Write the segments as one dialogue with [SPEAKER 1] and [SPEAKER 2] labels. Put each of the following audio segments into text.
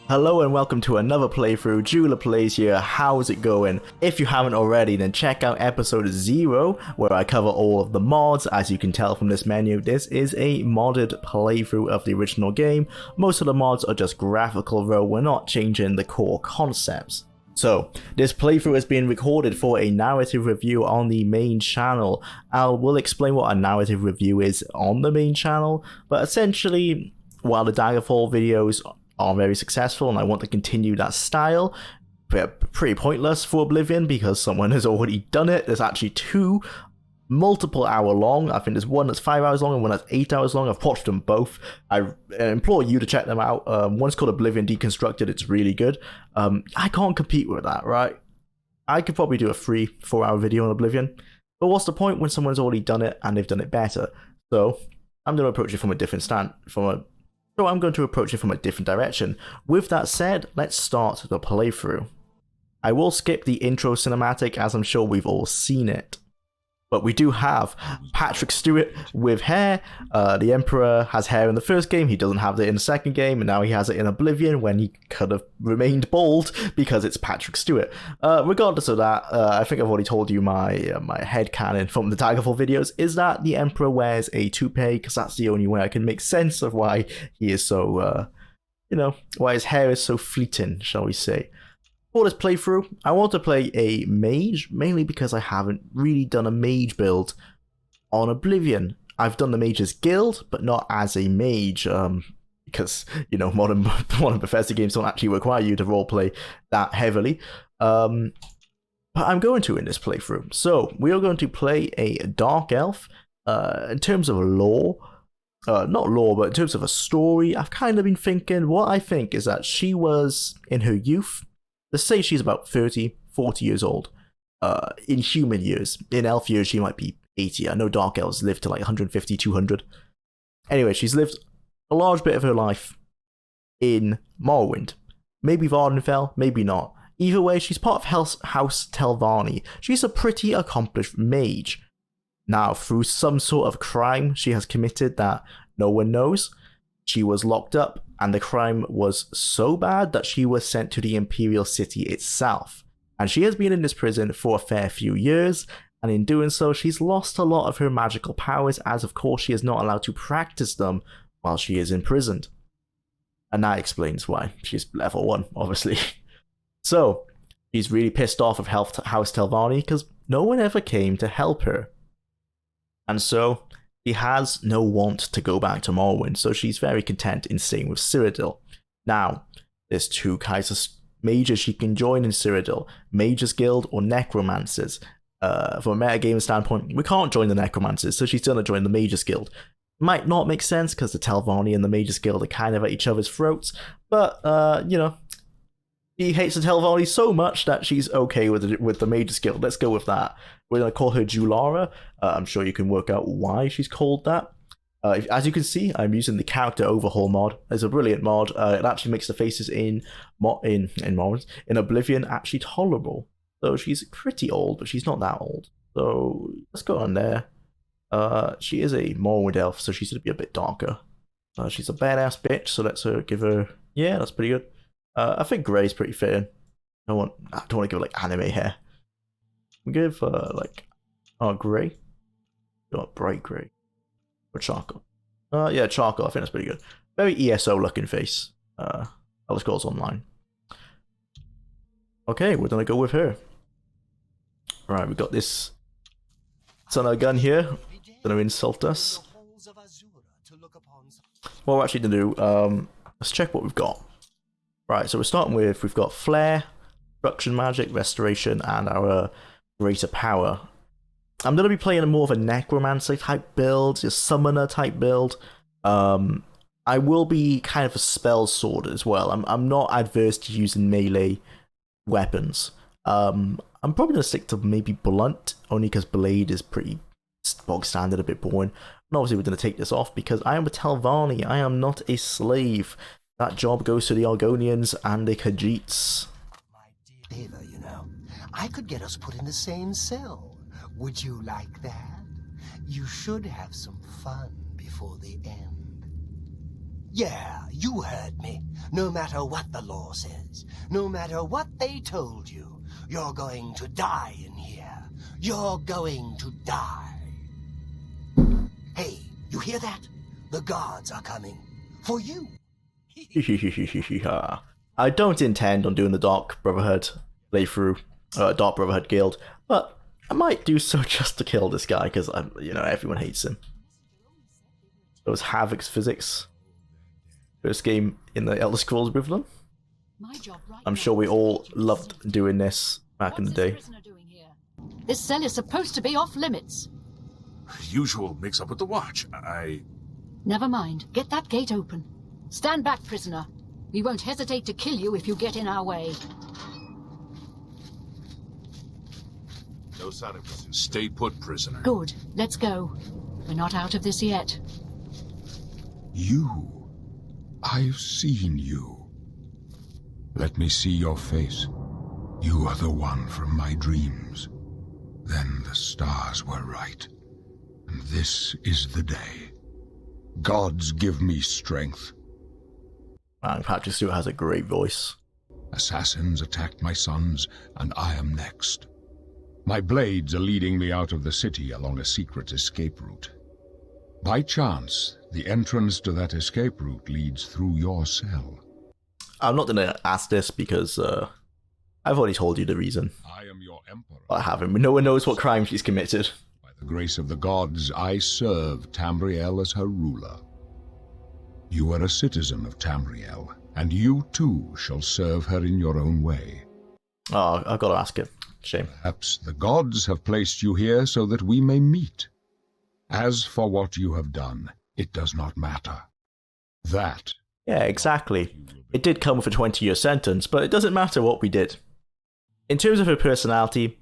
[SPEAKER 1] Hello and welcome to another playthrough. Jwlar Plays here. How's it going? If you haven't already, then check out episode 0 where I cover all of the mods. As you can tell from this menu, this is a modded playthrough of the original game. Most of the mods are just graphical though, we're not changing the core concepts. So, this playthrough has been recorded for a narrative review on the main channel. I will explain what a narrative review is on the main channel, but essentially, while the Daggerfall videos are very successful and I want to continue that style, pretty pointless for Oblivion because someone has already done it. There's actually two multiple hour long. I think there's one that's 5 hours long and one that's 8 hours long. I've watched them both. I implore you to check them out. One's called Oblivion Deconstructed. It's really good. I can't compete with that, right? I could probably do a 3-4 hour video on Oblivion, but what's the point when someone's already done it and they've done it better? So I'm going to approach it from a different So I'm going to approach it from a different direction. With that said, let's start the playthrough. I will skip the intro cinematic as I'm sure we've all seen it. But we do have Patrick Stewart with hair. The Emperor has hair in the first game, he doesn't have it in the second game, and now he has it in Oblivion when he could have remained bald because it's Patrick Stewart. Regardless of that, I think I've already told you my headcanon from the Daggerfall videos is that the Emperor wears a toupee because that's the only way I can make sense of why he is so, why his hair is so fleeting, shall we say. For this playthrough, I want to play a mage, mainly because I haven't really done a mage build on Oblivion. I've done the mage's guild, but not as a mage, because, modern Bethesda games don't actually require you to roleplay that heavily. But I'm going to in this playthrough. So, we are going to play a dark elf. In terms of lore, not lore, but in terms of a story, I've kind of been thinking, what I think is that she was in her youth. Let's say she's about 30, 40 years old. In human years. In elf years, she might be 80. I know dark elves live to like 150, 200. Anyway, she's lived a large bit of her life in Morrowind. Maybe Vvardenfell, maybe not. Either way, she's part of House Telvanni. She's a pretty accomplished mage. Now, through some sort of crime she has committed that no one knows, she was locked up, and the crime was so bad that she was sent to the Imperial City itself. And she has been in this prison for a fair few years, and in doing so, she's lost a lot of her magical powers, as of course she is not allowed to practice them while she is imprisoned. And that explains why she's level 1, obviously. So, she's really pissed off of House Telvanni because no one ever came to help her. And so, she has no want to go back to Morrowind, so she's very content in staying with Cyrodiil. Now, there's two kinds of mages she can join in Cyrodiil, Mages Guild or Necromancers. From a metagame standpoint, we can't join the Necromancers, so she's gonna join the Mages Guild. Might not make sense because the Telvanni and the Mages Guild are kind of at each other's throats, but, she hates the Telvanni so much that she's okay with the Mages Guild. Let's go with that. We're going to call her Jwlar. I'm sure you can work out why she's called that. As you can see, I'm using the Character Overhaul mod. It's a brilliant mod. It actually makes the faces in Oblivion actually tolerable. So she's pretty old, but she's not that old. So let's go on there. She is a Morrowind elf, so she's going to be a bit darker. She's a badass bitch, so let's give her... Yeah, that's pretty good. I think grey's pretty fitting. I don't want to give like anime hair. We give grey. Bright grey or charcoal. Yeah, charcoal. I think that's pretty good. Very ESO looking face. Elder Scrolls Online. Okay, we're gonna go with her. Right, we got this son of a gun here. Gonna insult us. What we're actually gonna do? Let's check what we've got. Right, so we're starting with, we've got Flare, Destruction Magic, Restoration, and our Greater Power. I'm going to be playing more of a Necromancer type build, a Summoner type build. I will be kind of a Spell Sword as well. I'm not adverse to using melee weapons. I'm probably going to stick to maybe Blunt, only because Blade is pretty bog standard, a bit boring. And obviously we're going to take this off because I am a Telvanni, I am not a slave. That job goes to the Argonians and the Khajiits.
[SPEAKER 2] My dear, I could get us put in the same cell. Would you like that? You should have some fun before the end. Yeah, you heard me. No matter what the law says, no matter what they told you, you're going to die in here. You're going to die. Hey, you hear that? The guards are coming. For you.
[SPEAKER 1] I don't intend on doing the Dark Brotherhood playthrough, Dark Brotherhood guild, but I might do so just to kill this guy, because, you know, everyone hates him. It was Havoc's physics. First game in the Elder Scrolls equivalent. I'm sure we all loved doing this back in the day.
[SPEAKER 3] This cell is supposed to be off limits.
[SPEAKER 4] Usual mix-up with the watch.
[SPEAKER 3] Never mind. Get that gate open. Stand back, prisoner. We won't hesitate to kill you if you get in our way.
[SPEAKER 4] No sign of resistance. Stay put, prisoner.
[SPEAKER 3] Good. Let's go. We're not out of this yet.
[SPEAKER 5] You. I've seen you. Let me see your face. You are the one from my dreams. Then the stars were right. And this is the day. Gods give me strength.
[SPEAKER 1] Man, Patrick Stewart has a great voice.
[SPEAKER 5] Assassins attacked my sons, and I am next. My blades are leading me out of the city along a secret escape route. By chance, the entrance to that escape route leads through your cell.
[SPEAKER 1] I'm not going to ask this because I've already told you the reason.
[SPEAKER 5] I am your emperor.
[SPEAKER 1] I haven't. No one knows what crime she's committed.
[SPEAKER 5] By the grace of the gods, I serve Tamriel as her ruler. You are a citizen of Tamriel, and you too shall serve her in your own way.
[SPEAKER 1] Oh, I've got to ask it. Shame.
[SPEAKER 5] Perhaps the gods have placed you here so that we may meet. As for what you have done, it does not matter. That...
[SPEAKER 1] Yeah, exactly. It did come with a 20-year sentence, but it doesn't matter what we did. In terms of her personality,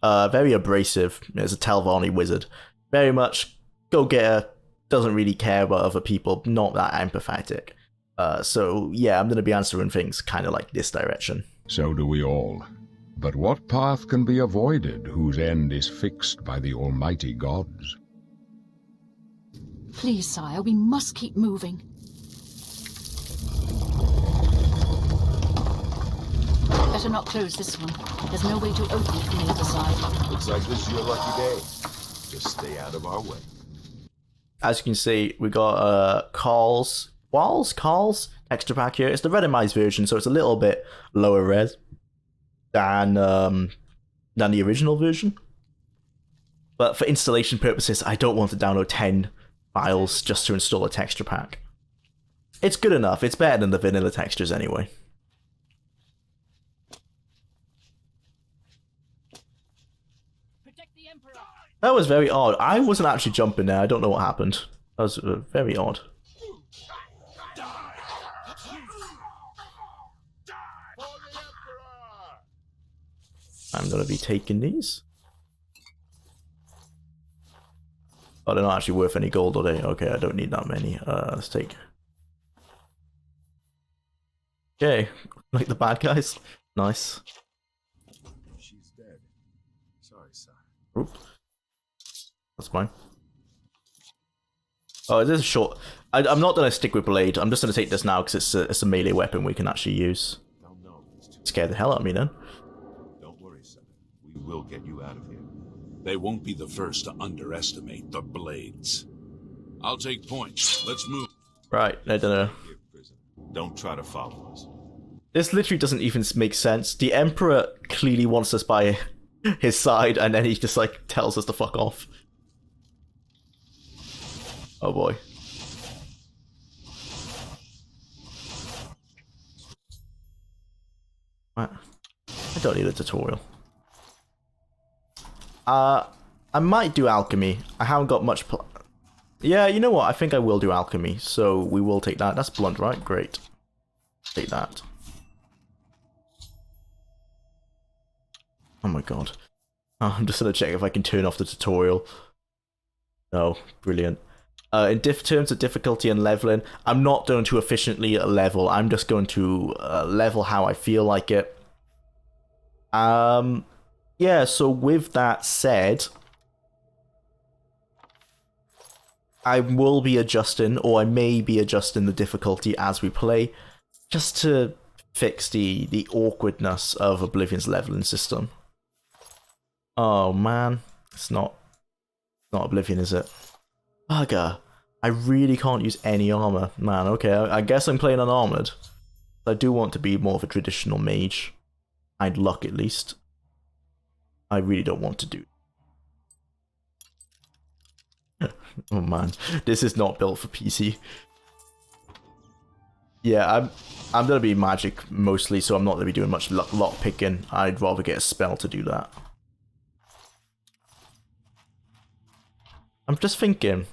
[SPEAKER 1] very abrasive as a Telvanni wizard. Very much go-getter, doesn't really care about other people, not that empathetic. So yeah, I'm going to be answering things kind of like this direction.
[SPEAKER 5] So do we all. But what path can be avoided whose end is fixed by the almighty gods?
[SPEAKER 3] Please, sire, we must keep moving. Better not close this one. There's no way to open it from the other side.
[SPEAKER 4] Looks like this is your lucky day. Just stay out of our way.
[SPEAKER 1] As you can see, we got Qarls texture pack here. It's the Redimized version, so it's a little bit lower res than the original version. But for installation purposes, I don't want to download 10 files just to install a texture pack. It's good enough. It's better than the vanilla textures anyway. That was very odd. I wasn't actually jumping there. I don't know what happened. That was very odd. I'm going to be taking these. Oh, they're not actually worth any gold, are they? Okay, I don't need that many. Let's take... Okay, like the bad guys. Nice.
[SPEAKER 4] She's dead. Sorry, son.
[SPEAKER 1] Oop. That's fine. Oh, it is a short... I'm not going to stick with blade. I'm just going to take this now because it's a melee weapon we can actually use.
[SPEAKER 4] No,
[SPEAKER 1] Scare the hell out of me then.
[SPEAKER 4] don't worry, son. We will get you out of here. They won't be the first to underestimate the blades. I'll take points. Let's move.
[SPEAKER 1] Right, I don't know.
[SPEAKER 4] Don't try to follow us.
[SPEAKER 1] This literally doesn't even make sense. The Emperor clearly wants us by his side, and then he just like tells us to fuck off. Oh boy. Right. I don't need a tutorial. I might do alchemy. I haven't got much yeah, you know what? I think I will do alchemy, so we will take that. That's blunt, right? Great. Take that. Oh my god. Oh, I'm just gonna check if I can turn off the tutorial. Oh, brilliant. In terms of difficulty and leveling, I'm not going to efficiently level. I'm just going to level how I feel like it. Yeah, so with that said... I will be adjusting, or I may be adjusting the difficulty as we play, just to fix the awkwardness of Oblivion's leveling system. Oh man, it's not Oblivion, is it? Bugger. I really can't use any armor. Man, okay, I guess I'm playing unarmored. I do want to be more of a traditional mage. I'd luck at least. I really don't want to do. Oh man, this is not built for PC. Yeah, I'm gonna be magic mostly, so I'm not gonna be doing much lock picking. I'd rather get a spell to do that. I'm just thinking,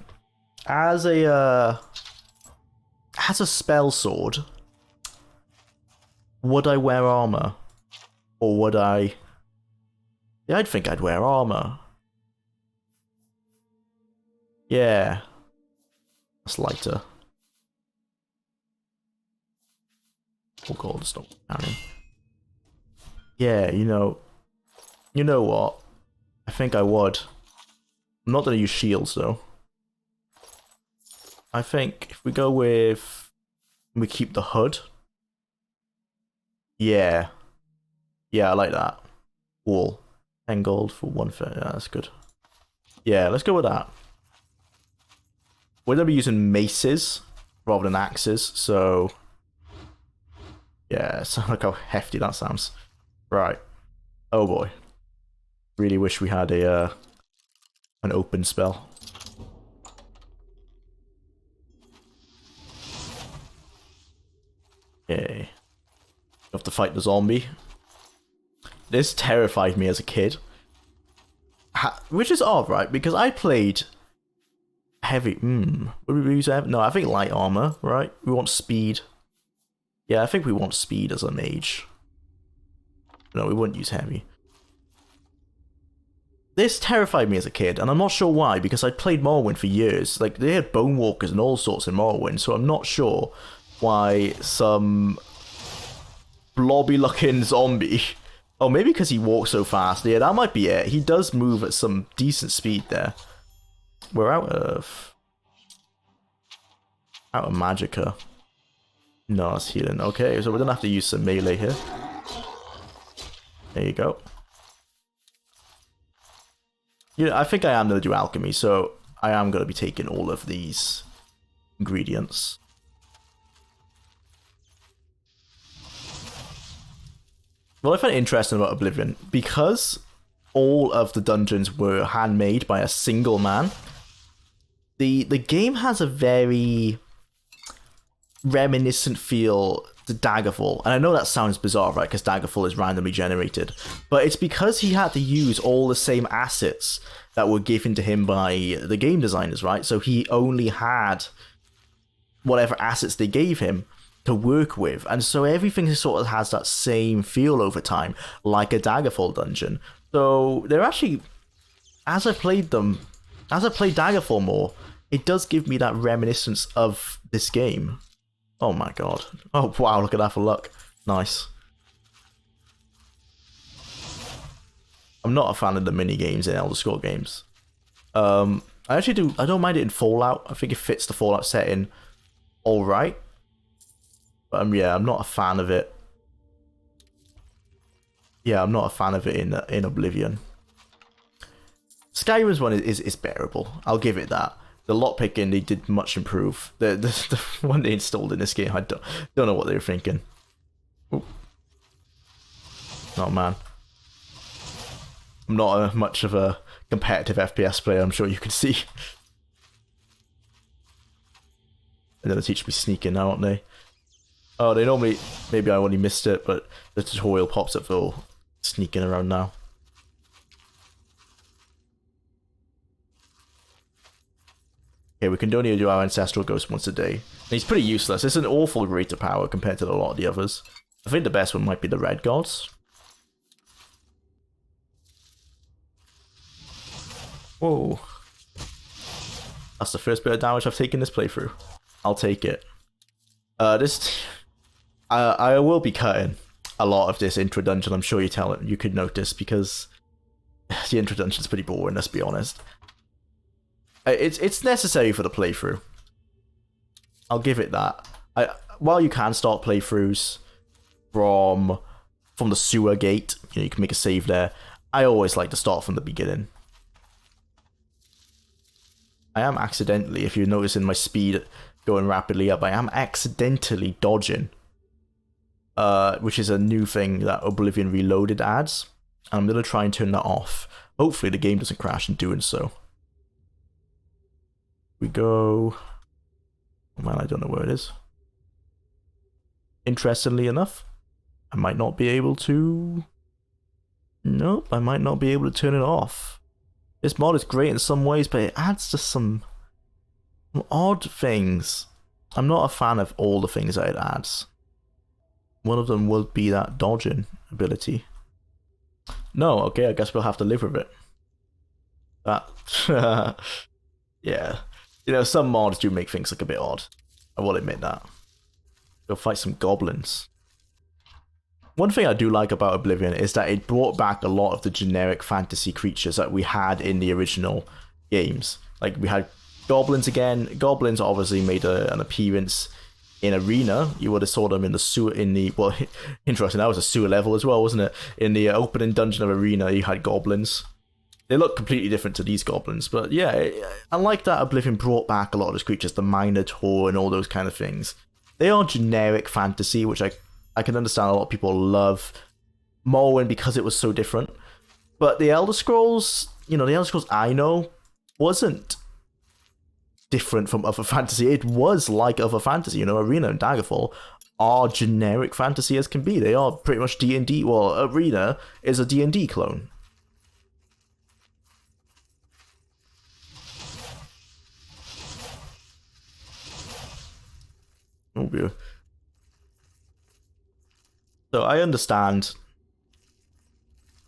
[SPEAKER 1] as a spell sword, would I wear armor, or would I? Yeah, I'd think I'd wear armor. Yeah, that's lighter. Oh god, stop counting. Yeah, you know what? I think I would. I'm not gonna use shields though. I think if we go with, we keep the hood. Yeah, I like that. Cool. 10 gold for 1 fair. Yeah, that's good. Yeah, let's go with that. We're gonna be using maces rather than axes, so yeah, so look how hefty that sounds. Right. Oh boy. Really wish we had an open spell. Okay. Have to fight the zombie. This terrified me as a kid. Which is odd, right? Because I played heavy. Would we use heavy? No, I think light armor, right? We want speed. Yeah, I think we want speed as a mage. No, we wouldn't use heavy. This terrified me as a kid, and I'm not sure why, because I played Morrowind for years. Like, they had bone walkers and all sorts in Morrowind, so I'm not sure why some blobby-looking zombie... Oh, maybe because he walks so fast. Yeah, that might be it. He does move at some decent speed there. We're out of Magicka. No, it's healing. Okay, so we're gonna have to use some melee here. There you go. Yeah, I think I am gonna do alchemy, so I am gonna be taking all of these ingredients. What I find interesting about Oblivion, because all of the dungeons were handmade by a single man, the game has a very reminiscent feel to Daggerfall. And I know that sounds bizarre, right, because Daggerfall is randomly generated, but it's because he had to use all the same assets that were given to him by the game designers, right? So he only had whatever assets they gave him to work with, and so everything sort of has that same feel over time, like a Daggerfall dungeon. So they're actually, as I played Daggerfall more, it does give me that reminiscence of this game. Oh my god. Oh wow, look at that for luck. Nice. I'm not a fan of the mini games in Elder Scrolls games. I don't mind it in Fallout. I think it fits the Fallout setting alright. But yeah, I'm not a fan of it. Yeah, I'm not a fan of it in Oblivion. Skyrim's one is bearable. I'll give it that. The lockpicking, they did much improve. The one they installed in this game, I don't know what they were thinking. Ooh. Oh man. I'm not much of a competitive FPS player, I'm sure you can see. They're gonna teach me sneaking now, aren't they? Oh, they normally... Maybe I only missed it, but the tutorial pops up for sneaking around now. Okay, we can only do our Ancestral Ghost once a day. And he's pretty useless. It's an awful rate of power compared to a lot of the others. I think the best one might be the Red Gods. Whoa. That's the first bit of damage I've taken this playthrough. I'll take it. I will be cutting a lot of this intro dungeon, I'm sure you could notice, because the intro dungeon's pretty boring, let's be honest. It's necessary for the playthrough. I'll give it that. While you can start playthroughs from the sewer gate, you know, you can make a save there. I always like to start from the beginning. I am accidentally, if you're noticing my speed going rapidly up, I am accidentally dodging. Which is a new thing that Oblivion Reloaded adds. I'm going to try and turn that off. Hopefully the game doesn't crash in doing so. We go... Oh man, I don't know where it is. Interestingly enough, I might not be able to... Nope, I might not be able to turn it off. This mod is great in some ways, but it adds just some odd things. I'm not a fan of all the things that it adds. One of them will be that dodging ability. No, okay, I guess we'll have to live with it. That... yeah. You know, some mods do make things look a bit odd. I will admit that. Go fight some goblins. One thing I do like about Oblivion is that it brought back a lot of the generic fantasy creatures that we had in the original games. Like, we had goblins again. Goblins obviously made an appearance in Arena. You would have saw them in the sewer, well, interesting, that was a sewer level as well, wasn't it? In the opening dungeon of Arena, you had goblins. They look completely different to these goblins, but yeah, I like that Oblivion brought back a lot of those creatures, the Minotaur and all those kind of things. They are generic fantasy, which I can understand a lot of people love Morrowind because it was so different. But the Elder Scrolls, you know, the Elder Scrolls I know wasn't different from other fantasy. It was like other fantasy, you know, Arena and Daggerfall are generic fantasy as can be. They are pretty much D&D. Well, Arena is a D&D clone. Oh, so I understand.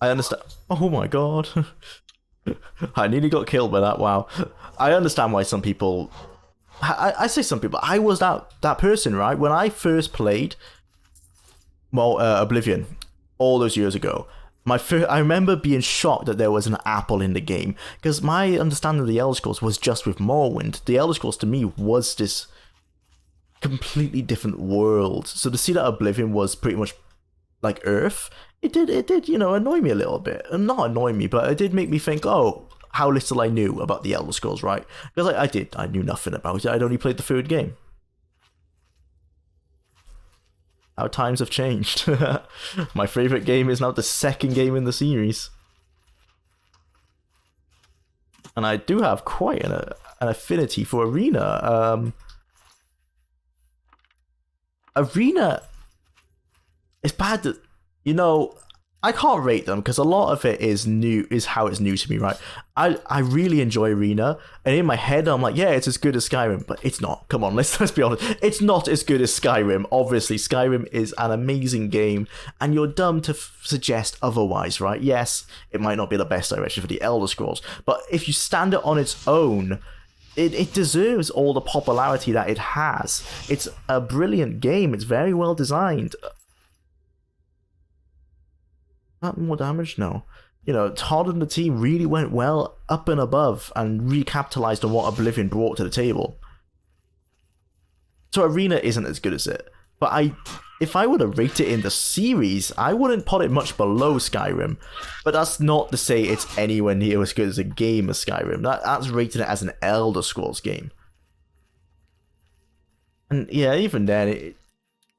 [SPEAKER 1] Oh my god. I nearly got killed by that, wow. I understand why some people... I say some people. I was that person, right? When I first played Oblivion all those years ago, I remember being shocked that there was an apple in the game. Because my understanding of the Elder Scrolls was just with Morrowind. The Elder Scrolls to me was this completely different world. So to see that Oblivion was pretty much like Earth, it did, you know, annoy me a little bit. And not annoy me, but it did make me think, oh, how little I knew about the Elder Scrolls, right? Because I knew nothing about it. I'd only played the third game. How times have changed. My favorite game is now the second game in the series. And I do have quite an affinity for Arena. Arena is bad that, you know, I can't rate them because a lot of it is how it's new to me, right? I really enjoy Arena, and in my head I'm like, yeah, it's as good as Skyrim, but it's not. Come on, let's be honest. It's not as good as Skyrim. Obviously, Skyrim is an amazing game, and you're dumb to suggest otherwise, right? Yes, it might not be the best direction for the Elder Scrolls, but if you stand it on its own, it deserves all the popularity that it has. It's a brilliant game. It's very well designed. Not more damage? No. You know, Todd and the team really went well up and above and recapitalized on what Oblivion brought to the table. So Arena isn't as good as it. But if I were to rate it in the series, I wouldn't put it much below Skyrim. But that's not to say it's anywhere near as good as a game as Skyrim. That's rating it as an Elder Scrolls game. And yeah, even then,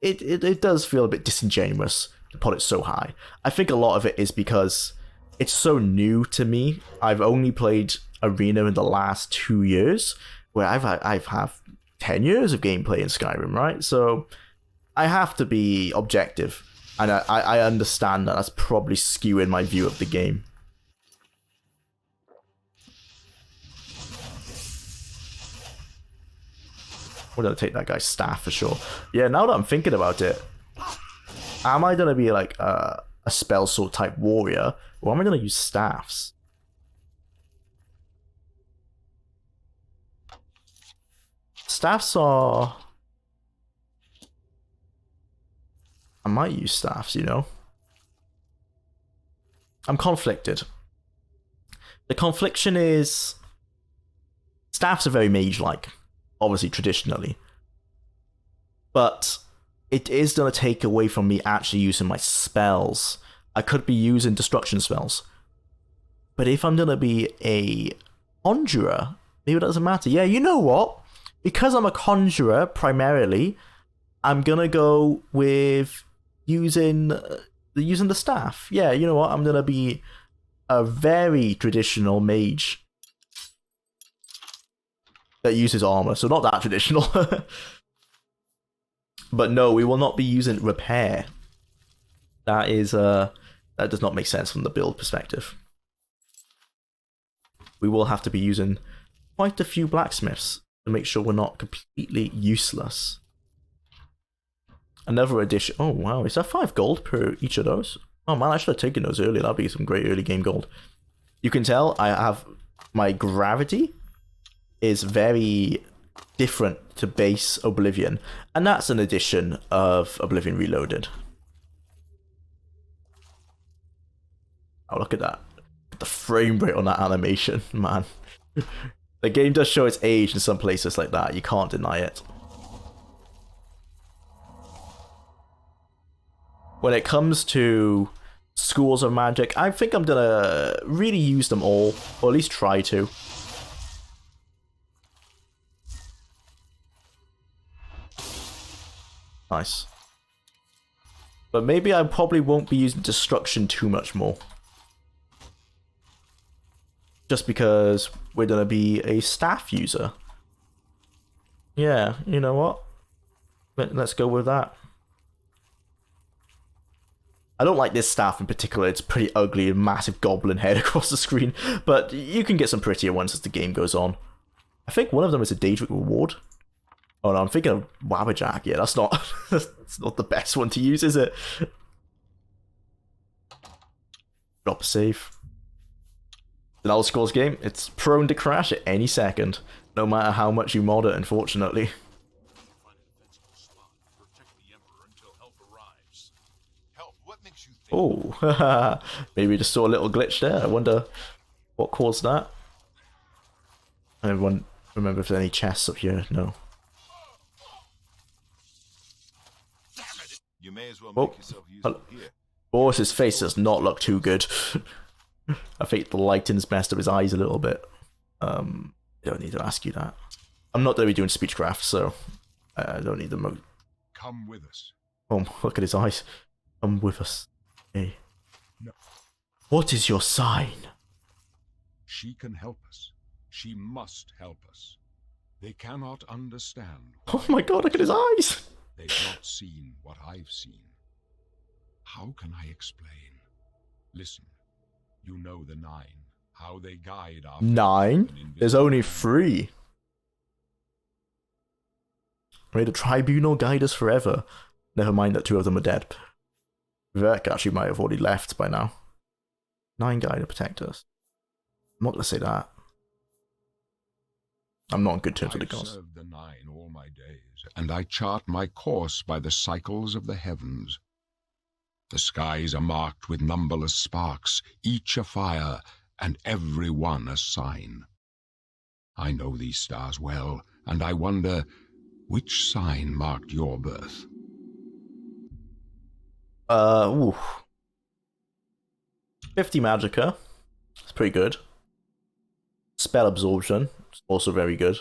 [SPEAKER 1] it does feel a bit disingenuous to put it so high. I think a lot of it is because it's so new to me. I've only played Arena in the last 2 years, where I've had 10 years of gameplay in Skyrim, right? So I have to be objective, and I understand that that's probably skewing my view of the game. We're gonna take that guy's staff for sure. Yeah, now that I'm thinking about it, am I gonna be like a spell sword type warrior, or am I gonna use staffs? Staffs are... I might use staffs, you know? I'm conflicted. The confliction is... Staffs are very mage-like, obviously, traditionally. But it is going to take away from me actually using my spells. I could be using destruction spells. But if I'm going to be a conjurer, maybe it doesn't matter. Yeah, you know what? Because I'm a conjurer, primarily, I'm going to go with using the staff. Yeah, you know what? I'm going to be a very traditional mage that uses armor, so not that traditional. But no, we will not be using repair. That does not make sense from the build perspective. We will have to be using quite a few blacksmiths to make sure we're not completely useless. Another addition. Oh wow, is that 5 gold per each of those? Oh man, I should have taken those earlier. That'd be some great early game gold. You can tell I have my gravity is very different to base Oblivion, and that's an addition of Oblivion Reloaded. Oh, look at that. The frame rate on that animation, man. The game does show its age in some places like that. You can't deny it. When it comes to schools of magic, I think I'm gonna really use them all, or at least try to. Nice. But maybe I probably won't be using destruction too much more. Just because we're gonna be a staff user. Yeah, you know what? Let's go with that. I don't like this staff in particular. It's pretty ugly, a massive goblin head across the screen. But you can get some prettier ones as the game goes on. I think one of them is a Daedric reward. Oh no, I'm thinking of Wabberjack. Yeah, that's not that's not the best one to use, is it? Drop a save. An Elder Scrolls game, it's prone to crash at any second, no matter how much you mod it, unfortunately. Oh, maybe we just saw a little glitch there. I wonder what caused that. I don't remember if there's any chests up here. No.
[SPEAKER 4] You may as well make yourself useful here.
[SPEAKER 1] Boris's face does not look too good. I think the lighting's messed up his eyes a little bit. I don't need to ask you that. I'm not going to be doing speechcraft, so I don't need the mode.
[SPEAKER 5] Come with us.
[SPEAKER 1] Oh, look at his eyes. Come with us. Hey.
[SPEAKER 5] No.
[SPEAKER 1] What is your sign?
[SPEAKER 5] She can help us. She must help us. They cannot understand.
[SPEAKER 1] Oh my god, look at his eyes!
[SPEAKER 5] They've not seen what I've seen. How can I explain? Listen, you know the 9, how they guide our...
[SPEAKER 1] 9? There's only 3. May the tribunal guide us forever. Never mind that 2 of them are dead. Vivek actually might have already left by now. 9 guide to protect us. I'm not going to say that. I'm not on good terms with the gods.
[SPEAKER 5] I've served the 9 all my days, and I chart my course by the cycles of the heavens. The skies are marked with numberless sparks, each a fire, and every one a sign. I know these stars well, and I wonder, which sign marked your birth?
[SPEAKER 1] Ooh. 50 magicka. It's pretty good. Spell absorption. It's also very good.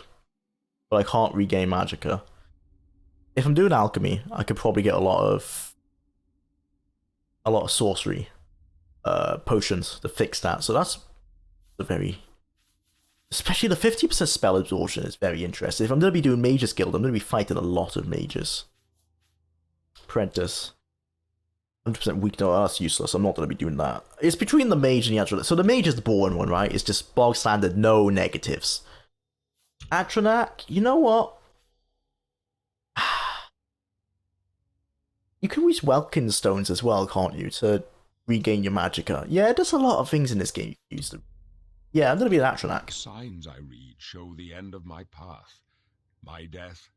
[SPEAKER 1] But I can't regain magicka. If I'm doing alchemy, I could probably get a lot of sorcery potions to fix that. So that's a very... Especially the 50% spell absorption is very interesting. If I'm going to be doing Mages Guild, I'm going to be fighting a lot of mages. Apprentice. 100% weak, no, that's useless. I'm not going to be doing that. It's between the mage and the Atronach. So the mage is the boring one, right? It's just bog standard, no negatives. Atronach, you know what? You can use Welkin stones as well, can't you? To regain your magicka. Yeah, there's a lot of things in this game you can use them. Yeah, I'm going to be an Atronach.
[SPEAKER 5] The signs I read show the end of my path. My death,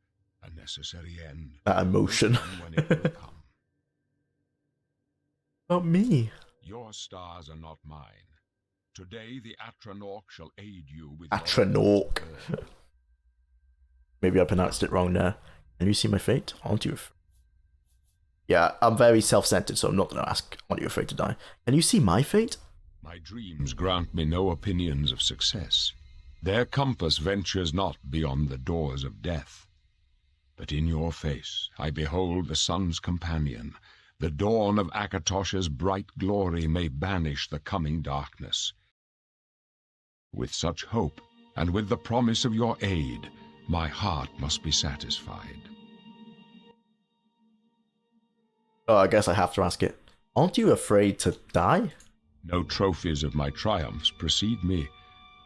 [SPEAKER 5] a necessary end.
[SPEAKER 1] That emotion.
[SPEAKER 5] When it will come.
[SPEAKER 1] About me.
[SPEAKER 5] Your stars are not mine. Today the Atronach shall aid you with
[SPEAKER 1] Atronach. Maybe I pronounced it wrong there. Can you see my fate? Aren't you afraid? Yeah, I'm very self-centered, so I'm not going to ask, aren't you afraid to die? Can you see my fate?
[SPEAKER 5] My dreams grant me no opinions of success. Their compass ventures not beyond the doors of death. But in your face I behold the sun's companion. The dawn of Akatosh's bright glory may banish the coming darkness. With such hope, and with the promise of your aid, my heart must be satisfied.
[SPEAKER 1] Oh, I guess I have to ask it. Aren't you afraid to die?
[SPEAKER 5] No trophies of my triumphs precede me,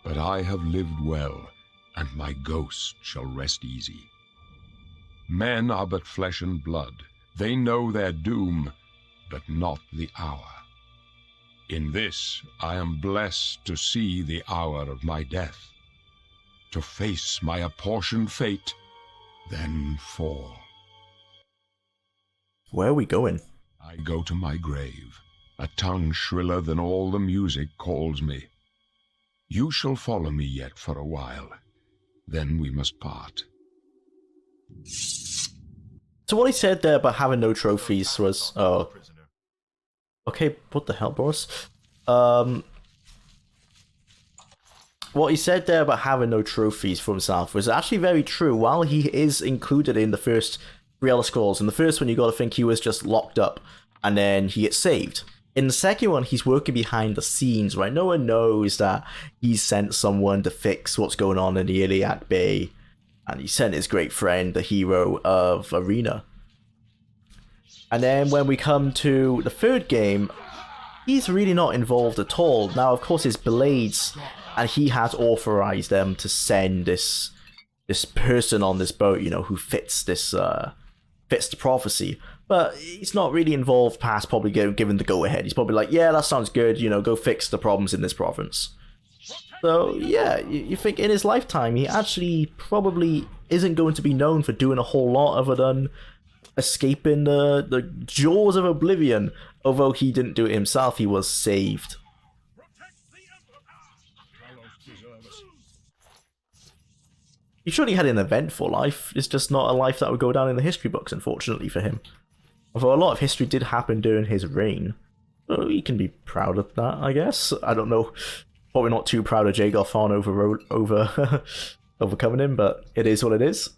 [SPEAKER 5] but I have lived well, and my ghost shall rest easy. Men are but flesh and blood. They know their doom, but not the hour. In this I am blessed to see the hour of my death, to face my apportioned fate, then fall.
[SPEAKER 1] Where are we going?
[SPEAKER 5] I go to my grave. A tongue shriller than all the music calls me. You shall follow me yet for a while. Then we must part.
[SPEAKER 1] So what he said there about having no trophies was... Oh. Okay, what the hell, boss? What he said there about having no trophies for himself was actually very true. While he is included in the first 3 Elder Scrolls, in the first one you gotta think he was just locked up and then he gets saved. In the second one, he's working behind the scenes, right? No one knows that he's sent someone to fix what's going on in the Iliac Bay, and he sent his great friend, the hero of Arena. And then when we come to the third game, he's really not involved at all. Now, of course, his blades, and he has authorized them to send this person on this boat, you know, who fits this fits the prophecy. But he's not really involved past probably given the go-ahead. He's probably like, yeah, that sounds good, you know, go fix the problems in this province. So, yeah, you think in his lifetime, he actually probably isn't going to be known for doing a whole lot other than escaping the jaws of Oblivion. Although he didn't do it himself, he was saved. He surely had an eventful life. It's just not a life that would go down in the history books, unfortunately for him. Although a lot of history did happen during his reign. So he can be proud of that, I guess. I don't know. Probably not too proud of Jagar Tharn overcoming him, but it is what it is.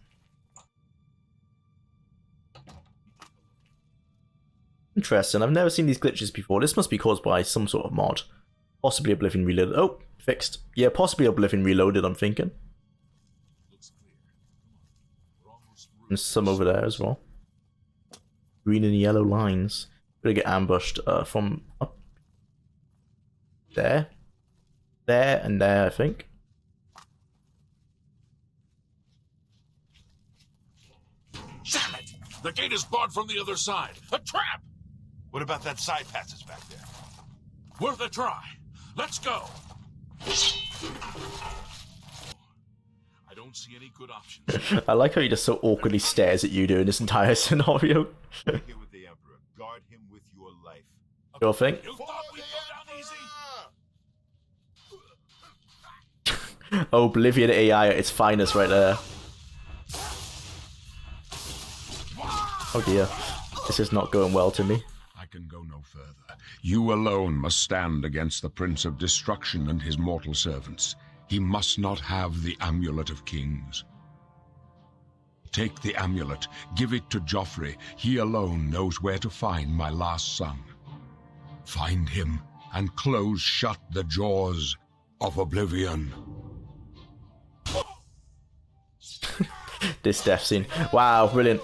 [SPEAKER 1] Interesting. I've never seen these glitches before. This must be caused by some sort of mod. Possibly Oblivion Reloaded. Oh, fixed. Yeah, possibly Oblivion Reloaded, I'm thinking. And some over there as well. Green and yellow lines. Gonna get ambushed from up there. There and there, I think.
[SPEAKER 4] Damn it! The gate is barred from the other side. A trap!
[SPEAKER 6] What about that side passage back there?
[SPEAKER 4] Worth a try. Let's go. I don't see any good options.
[SPEAKER 1] I like how he just so awkwardly stares at you during this entire scenario.
[SPEAKER 6] Here with the Emperor. Guard him with your life.
[SPEAKER 1] Your thing?
[SPEAKER 4] You thought we'd go down easy?
[SPEAKER 1] Oblivion AI at its finest right there. Oh dear. This is not going well to me.
[SPEAKER 5] I can go no further. You alone must stand against the Prince of Destruction and his mortal servants. He must not have the Amulet of Kings. Take the amulet, give it to Joffrey. He alone knows where to find my last son. Find him and close shut the jaws of Oblivion.
[SPEAKER 1] This death scene. Wow, brilliant.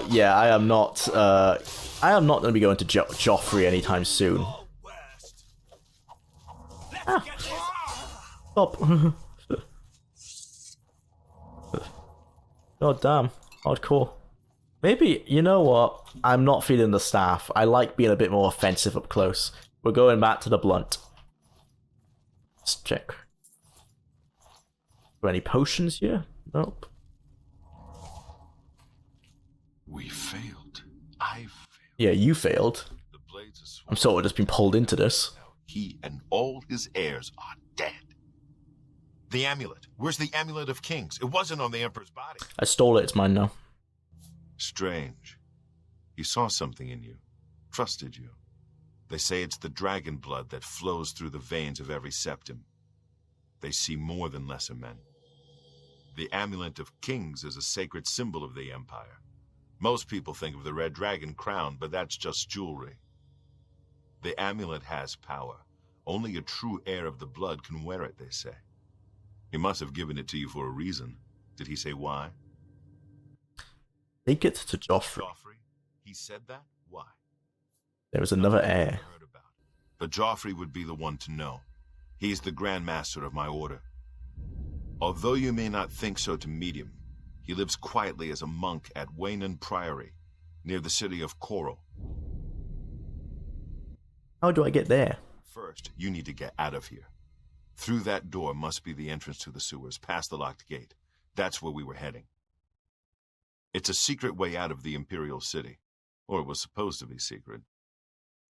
[SPEAKER 1] Yeah, I am not going to be going to Joffrey anytime soon. Ah. Stop. God damn. Hardcore. Maybe, you know what? I'm not feeling the staff. I like being a bit more offensive up close. We're going back to the blunt. Let's check. Are there any potions here? Nope.
[SPEAKER 5] We failed. I failed.
[SPEAKER 1] Yeah, you failed.
[SPEAKER 6] The blades are
[SPEAKER 1] I'm sort of just been pulled into this.
[SPEAKER 6] now He and all his heirs are dead. The amulet. Where's the amulet of kings? It wasn't on the Emperor's body.
[SPEAKER 1] I stole it, it's mine now.
[SPEAKER 6] Strange. He saw something in you. Trusted you. They say it's the dragon blood that flows through the veins of every septim. They see more than lesser men. The amulet of kings is a sacred symbol of the Empire. Most people think of the red dragon crown, but that's just jewelry. The amulet has power. Only a true heir of the blood can wear it, they say. He must have given it to you for a reason. Did he say why?
[SPEAKER 1] Take it to Joffrey.
[SPEAKER 6] Joffrey? He said that? Why?
[SPEAKER 1] There was another heir.
[SPEAKER 6] Heard about it. But Joffrey would be the one to know. He's the Grand Master of my order. Although you may not think so to meet him, he lives quietly as a monk at Waynon Priory, near the city of Qarls.
[SPEAKER 1] How do I get there?
[SPEAKER 6] First, you need to get out of here. Through that door must be the entrance to the sewers, past the locked gate. That's where we were heading. It's a secret way out of the Imperial City. Or it was supposed to be secret.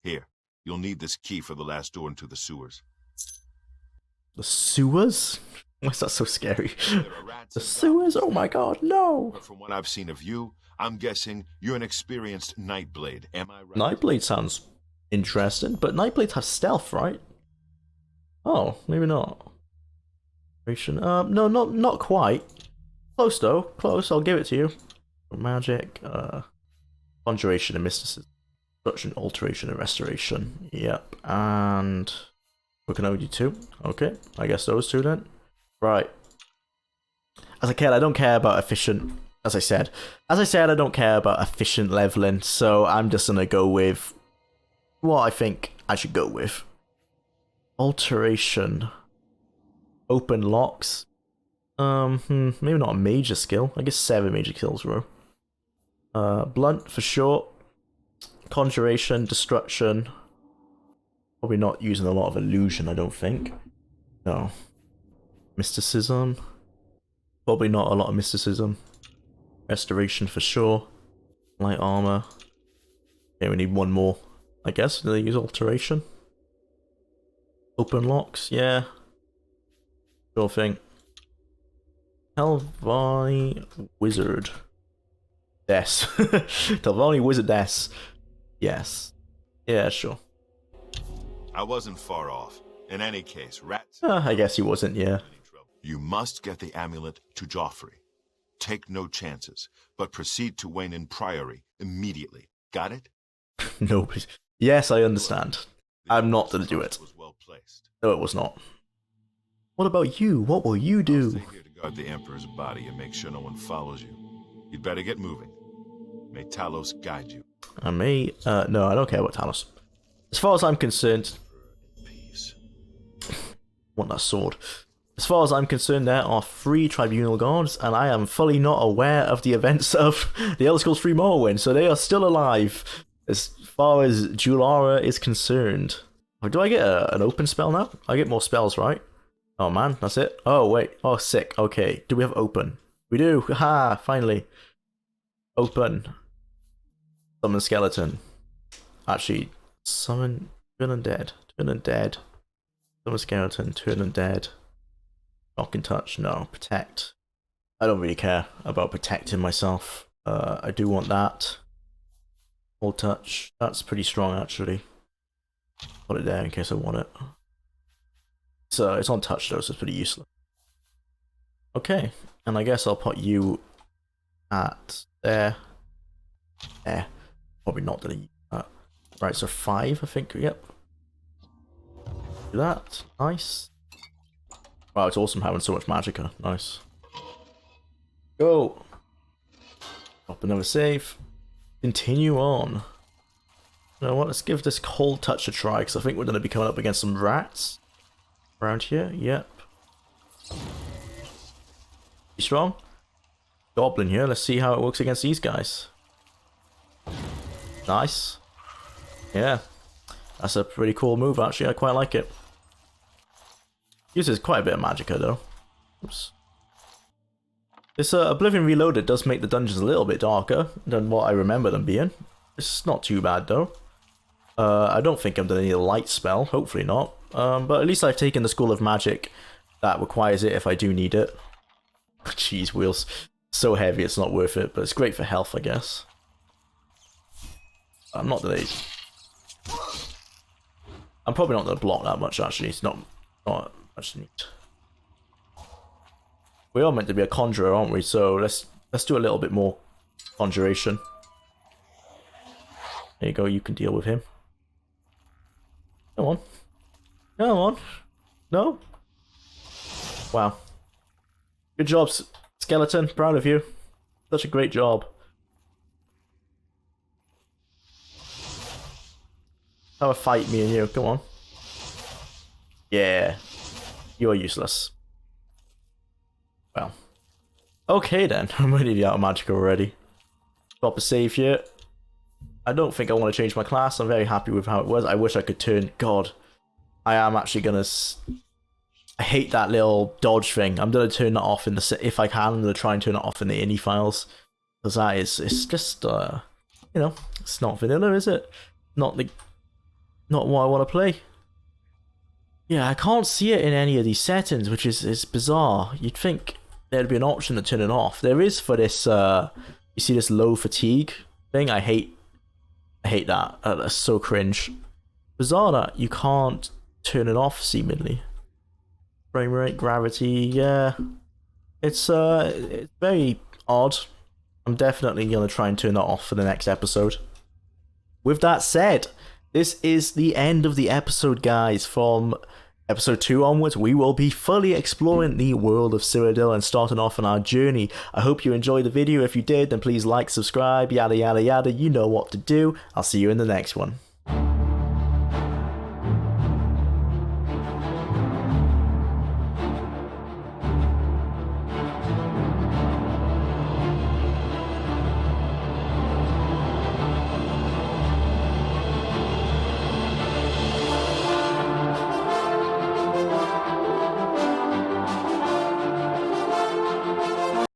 [SPEAKER 6] Here, you'll need this key for the last door into the sewers.
[SPEAKER 1] The sewers? Why is that so scary?
[SPEAKER 6] There are rats
[SPEAKER 1] The
[SPEAKER 6] and
[SPEAKER 1] sewers?
[SPEAKER 6] goblins.
[SPEAKER 1] Oh my god, no!
[SPEAKER 6] But from what I've seen of you, I'm guessing you're an experienced Nightblade, am I right?
[SPEAKER 1] Nightblade sounds interesting, but Nightblade has stealth, right? Oh, maybe not. No, not quite. Close though, close, I'll give it to you. Magic, conjuration and mysticism. Destruction, alteration, and restoration. Yep, and we can only do 2. Okay, I guess those 2 then. Right. As a kid, I don't care about efficient. As I said, I don't care about efficient leveling, so I'm just gonna go with what I think I should go with. Alteration. Open locks. Maybe not a major skill. I guess 7 major skills row. Blunt for short. Conjuration, destruction. Probably not using a lot of illusion, I don't think. No. Mysticism. Probably not a lot of mysticism. Restoration for sure. Light armor. Okay, we need 1 more. I guess. Do they use alteration? Open locks, yeah. Sure thing. Telvanni Wizard. Des. Telvanni Wizard Des. Yes. Yeah, sure.
[SPEAKER 6] I wasn't far off. In any case, rats...
[SPEAKER 1] I guess he wasn't, yeah.
[SPEAKER 6] You must get the amulet to Joffrey. Take no chances, but proceed to Waynon Priory immediately. Got it?
[SPEAKER 1] No, please. Yes, I understand. I'm not gonna do it.
[SPEAKER 6] Was well placed.
[SPEAKER 1] No, it was not. What about you? What will you do?
[SPEAKER 6] Stay here to guard the Emperor's body and make sure no one follows you. You'd better get moving. May Talos guide you.
[SPEAKER 1] I may... no, I don't care about Talos. As far as I'm concerned...
[SPEAKER 6] Peace.
[SPEAKER 1] Want that sword. As far as I'm concerned, there are 3 tribunal guards, and I am fully not aware of the events of the Elder Scrolls 3 Morrowind, so they are still alive, as far as Jwlar is concerned. Do I get an open spell now? I get more spells, right? Oh man, that's it? Oh wait, oh sick, okay. Do we have open? We do, ha, finally. Open. Summon skeleton. Actually, summon, turn undead, summon skeleton, turn undead. Knock and touch, no. Protect. I don't really care about protecting myself. I do want that. Hold touch. That's pretty strong, actually. Put it there in case I want it. So it's on touch though, so it's pretty useless. Okay, and I guess I'll put you at there. There. Probably not gonna use that. Right, so 5, I think. Yep. Do that. Nice. Wow, it's awesome having so much magicka. Nice. Go. Drop another save. Continue on. You know what? Let's give this cold touch a try, because I think we're going to be coming up against some rats around here. Yep. You strong? Goblin here. Let's see how it works against these guys. Nice. Yeah. That's a pretty cool move, actually. I quite like it. Uses quite a bit of magicka, though. Oops. This Oblivion Reloaded does make the dungeons a little bit darker than what I remember them being. It's not too bad, though. I don't think I'm doing any light spell, hopefully not. But at least I've taken the School of Magic that requires it if I do need it. Jeez, wheels. So heavy it's not worth it, but it's great for health, I guess. I'm not delayed. I'm probably not going to block that much, actually. It's not much need. We are meant to be a conjurer, aren't we? So let's do a little bit more conjuration. There you go, you can deal with him. Come on. Come on. No? Wow. Good job, Skeleton. Proud of you. Such a great job. Have a fight, me and you. Come on. Yeah. You're useless. Well. Okay then. I'm really out of magic already. Stop a save here. I don't think I want to change my class. I'm very happy with how it was. I wish I could turn... God. I am actually going to... I hate that little dodge thing. I'm going to turn that off in the... If I can, I'm going to try and turn it off in the ini files. Because that is... It's just... you know, it's not vanilla, is it? Not what I want to play. Yeah, I can't see it in any of these settings, which is bizarre. You'd think there'd be an option to turn it off. There is for this, you see this low fatigue thing? I hate that. That's so cringe. Bizarre that you can't turn it off, seemingly. Frame rate, gravity, yeah. It's very odd. I'm definitely going to try and turn that off for the next episode. With that said, this is the end of the episode, guys. From episode 2 onwards, we will be fully exploring the world of Cyrodiil and starting off on our journey. I hope you enjoyed the video. If you did, then please like, subscribe, yada yada yada. You know what to do. I'll see you in the next one.